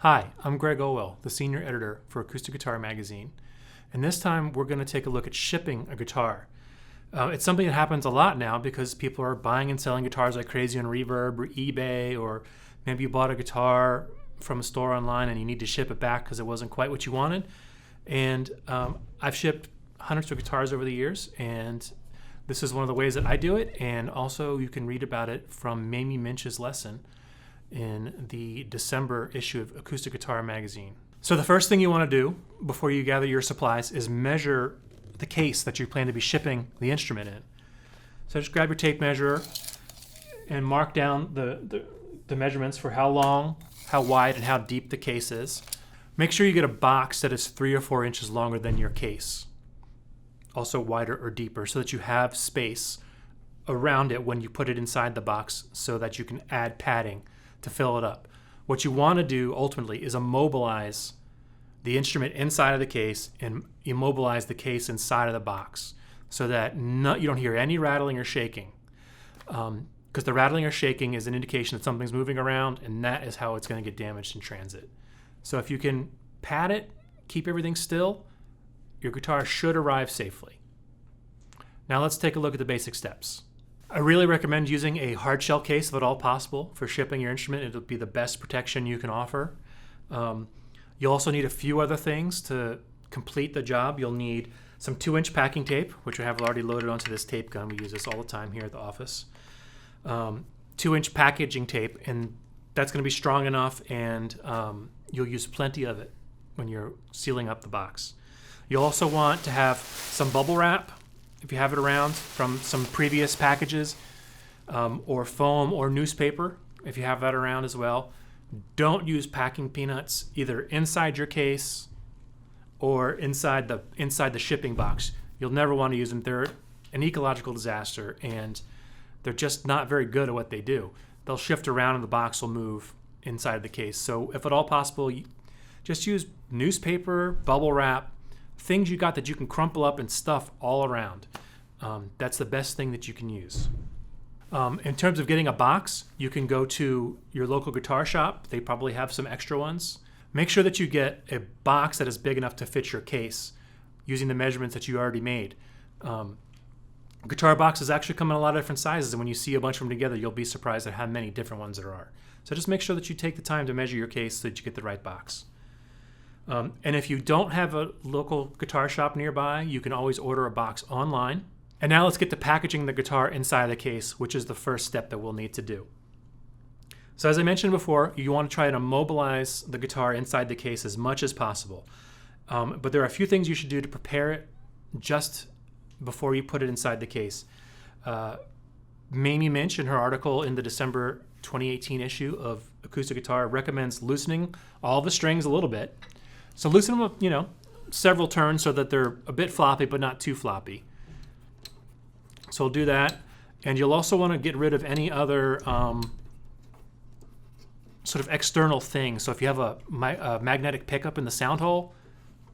Hi, I'm Greg Owell, the senior editor for Acoustic Guitar Magazine, and this time we're going to take a look at shipping a guitar. It's something that happens a lot now because people are buying and selling guitars like crazy on Reverb or eBay, or maybe you bought a guitar from a store online and you need to ship it back because it wasn't quite what you wanted. And I've shipped hundreds of guitars over the years, and this is one of the ways that I do it, and also you can read about it from Mamie Minch's lesson in the December issue of Acoustic Guitar Magazine. So the first thing you want to do before you gather your supplies is measure the case that you plan to be shipping the instrument in. So just grab your tape measure and mark down the measurements for how long, how wide, and how deep the case is. Make sure you get a box that is 3 or 4 inches longer than your case, also wider or deeper, so that you have space around it when you put it inside the box so that you can add padding to fill it up. What you want to do ultimately is immobilize the instrument inside of the case and immobilize the case inside of the box so that you don't hear any rattling or shaking. Because the rattling or shaking is an indication that something's moving around, and that is how it's going to get damaged in transit. So if you can pad it, keep everything still, your guitar should arrive safely. Now let's take a look at the basic steps. I really recommend using a hard shell case if at all possible for shipping your instrument. It'll be the best protection you can offer. You'll also need a few other things to complete the job. You'll need some 2-inch packing tape, which I have already loaded onto this tape gun. We use this all the time here at the office. 2-inch packaging tape, and that's going to be strong enough, and you'll use plenty of it when you're sealing up the box. You'll also want to have some bubble wrap, if you have it around, from some previous packages, or foam or newspaper, if you have that around as well. Don't use packing peanuts either inside your case or inside the shipping box. You'll never want to use them. They're an ecological disaster, and they're just not very good at what they do. They'll shift around and the box will move inside the case. So if at all possible, just use newspaper, bubble wrap, things you got that you can crumple up and stuff all around. That's the best thing that you can use. In terms of getting a box, you can go to your local guitar shop. They probably have some extra ones. Make sure that you get a box that is big enough to fit your case using the measurements that you already made. Guitar boxes actually come in a lot of different sizes, and when you see a bunch of them together, you'll be surprised at how many different ones there are. So just make sure that you take the time to measure your case so that you get the right box. And if you don't have a local guitar shop nearby, you can always order a box online. And now let's get to packaging the guitar inside the case, which is the first step that we'll need to do. So as I mentioned before, you want to try to immobilize the guitar inside the case as much as possible. But there are a few things you should do to prepare it just before you put it inside the case. Mamie Minch, in her article in the December 2018 issue of Acoustic Guitar, recommends loosening all the strings a little bit. So loosen them up, several turns so that they're a bit floppy but not too floppy. So we'll do that. And you'll also want to get rid of any other sort of external things. So if you have a magnetic pickup in the sound hole,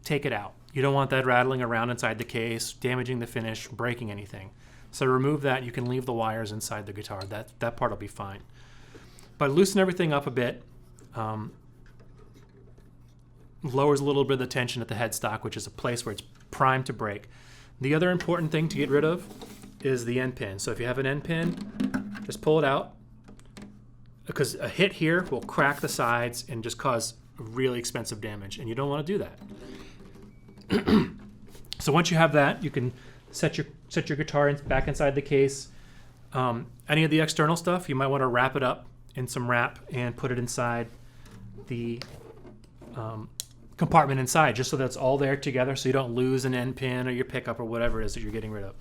take it out. You don't want that rattling around inside the case, damaging the finish, breaking anything. So remove that. You can leave the wires inside the guitar. That part will be fine. But loosen everything up a bit. Lowers a little bit of the tension at the headstock, which is a place where it's primed to break. The other important thing to get rid of is the end pin. So if you have an end pin, just pull it out, because a hit here will crack the sides and just cause really expensive damage, and you don't want to do that. So once you have that, you can set your guitar back inside the case. Any of the external stuff, you might want to wrap it up in some wrap and put it inside the compartment inside, just so that's all there together, so you don't lose an end pin or your pickup or whatever it is that you're getting rid of.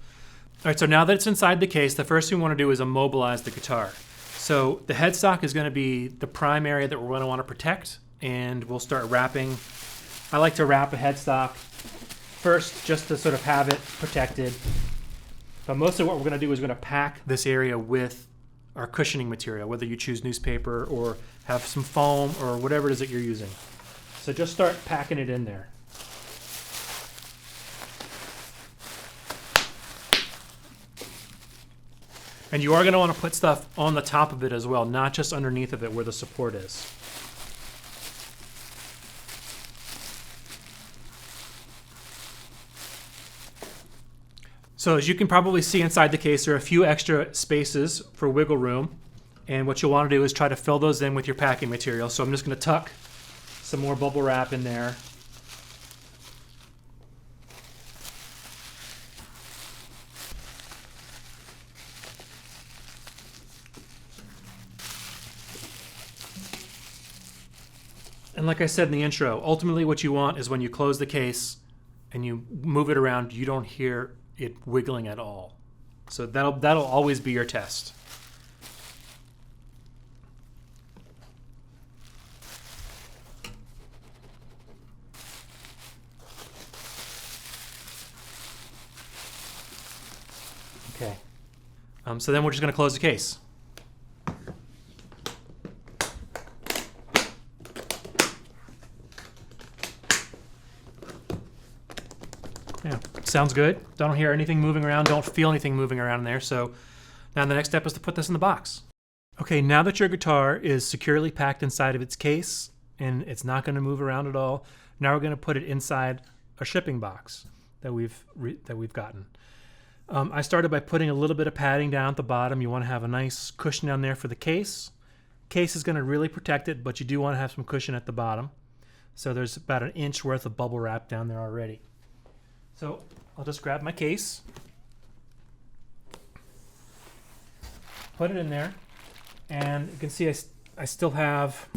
All right, so now that it's inside the case, the first thing we want to do is immobilize the guitar. So the headstock is going to be the prime area that we're going to want to protect, and we'll start wrapping. I like to wrap a headstock first just to sort of have it protected. But mostly what we're going to do is we're going to pack this area with our cushioning material, whether you choose newspaper or have some foam or whatever it is that you're using. So just start packing it in there. And you are going to want to put stuff on the top of it as well, not just underneath of it where the support is. So as you can probably see inside the case, there are a few extra spaces for wiggle room. And what you'll want to do is try to fill those in with your packing material. So I'm just going to tuck some more bubble wrap in there. And like I said in the intro, ultimately what you want is when you close the case and you move it around, you don't hear it wiggling at all. So that'll always be your test. Okay. So then we're just going to close the case. Yeah, sounds good. Don't hear anything moving around. Don't feel anything moving around in there. So now the next step is to put this in the box. Okay, now that your guitar is securely packed inside of its case and it's not going to move around at all, now we're going to put it inside a shipping box that we've gotten. I started by putting a little bit of padding down at the bottom. You want to have a nice cushion down there for the case. Case is going to really protect it, but you do want to have some cushion at the bottom. So there's about an inch worth of bubble wrap down there already. So I'll just grab my case, put it in there, and you can see I still have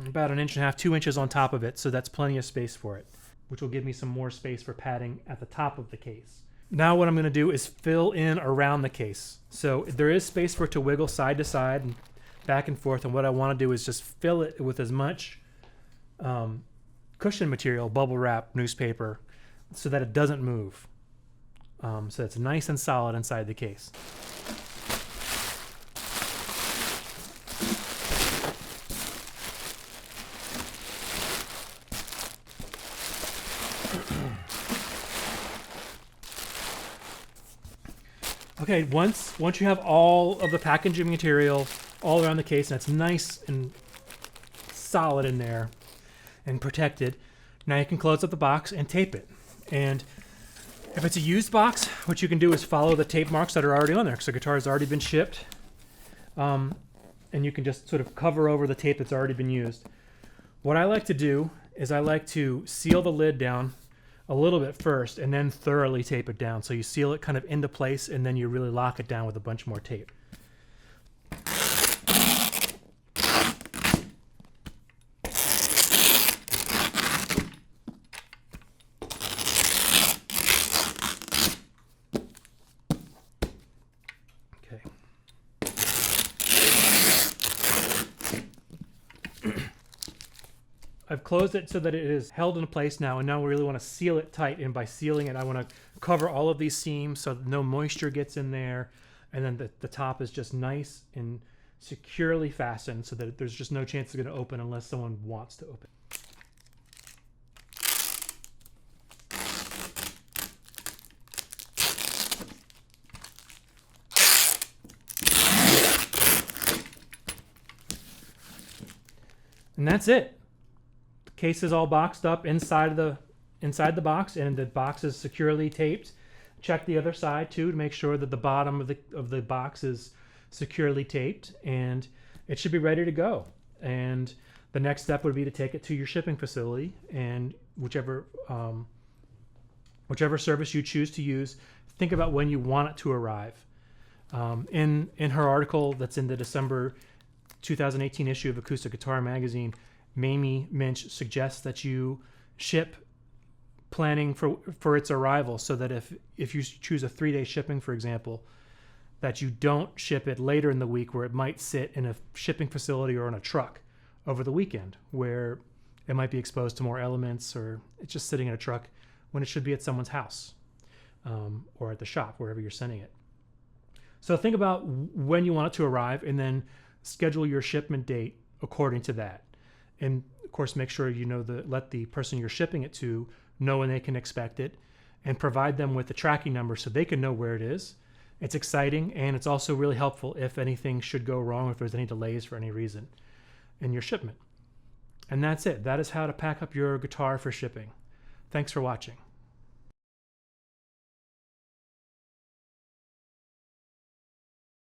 about 1.5 inches, 2 inches on top of it, so that's plenty of space for it, which will give me some more space for padding at the top of the case. Now what I'm going to do is fill in around the case. So there is space for it to wiggle side to side and back and forth, and what I want to do is just fill it with as much cushion material, bubble wrap, newspaper, so that it doesn't move. So it's nice and solid inside the case. Okay, once you have all of the packaging material all around the case and it's nice and solid in there and protected, now you can close up the box and tape it. And if it's a used box, what you can do is follow the tape marks that are already on there because the guitar has already been shipped. And you can just sort of cover over the tape that's already been used. What I like to do is I like to seal the lid down a little bit first and then thoroughly tape it down. So you seal it kind of into place and then you really lock it down with a bunch more tape. I've closed it so that it is held in place now, and now we really want to seal it tight, and by sealing it I want to cover all of these seams so that no moisture gets in there, and then the top is just nice and securely fastened so that there's just no chance it's going to open unless someone wants to open. And that's it. Case is all boxed up inside the box, and the box is securely taped. Check the other side too to make sure that the bottom of the box is securely taped, and it should be ready to go. And the next step would be to take it to your shipping facility, and whichever service you choose to use, think about when you want it to arrive. In her article that's in the December 2018 issue of Acoustic Guitar Magazine, Mamie Minch suggests that you ship planning for its arrival, so that if you choose a 3-day shipping, for example, that you don't ship it later in the week where it might sit in a shipping facility or on a truck over the weekend where it might be exposed to more elements, or it's just sitting in a truck when it should be at someone's house or at the shop, wherever you're sending it. So think about when you want it to arrive and then schedule your shipment date according to that. And of course, make sure let the person you're shipping it to know when they can expect it, and provide them with the tracking number so they can know where it is. It's exciting, and it's also really helpful if anything should go wrong, or if there's any delays for any reason in your shipment. And that's it. That is how to pack up your guitar for shipping. Thanks for watching.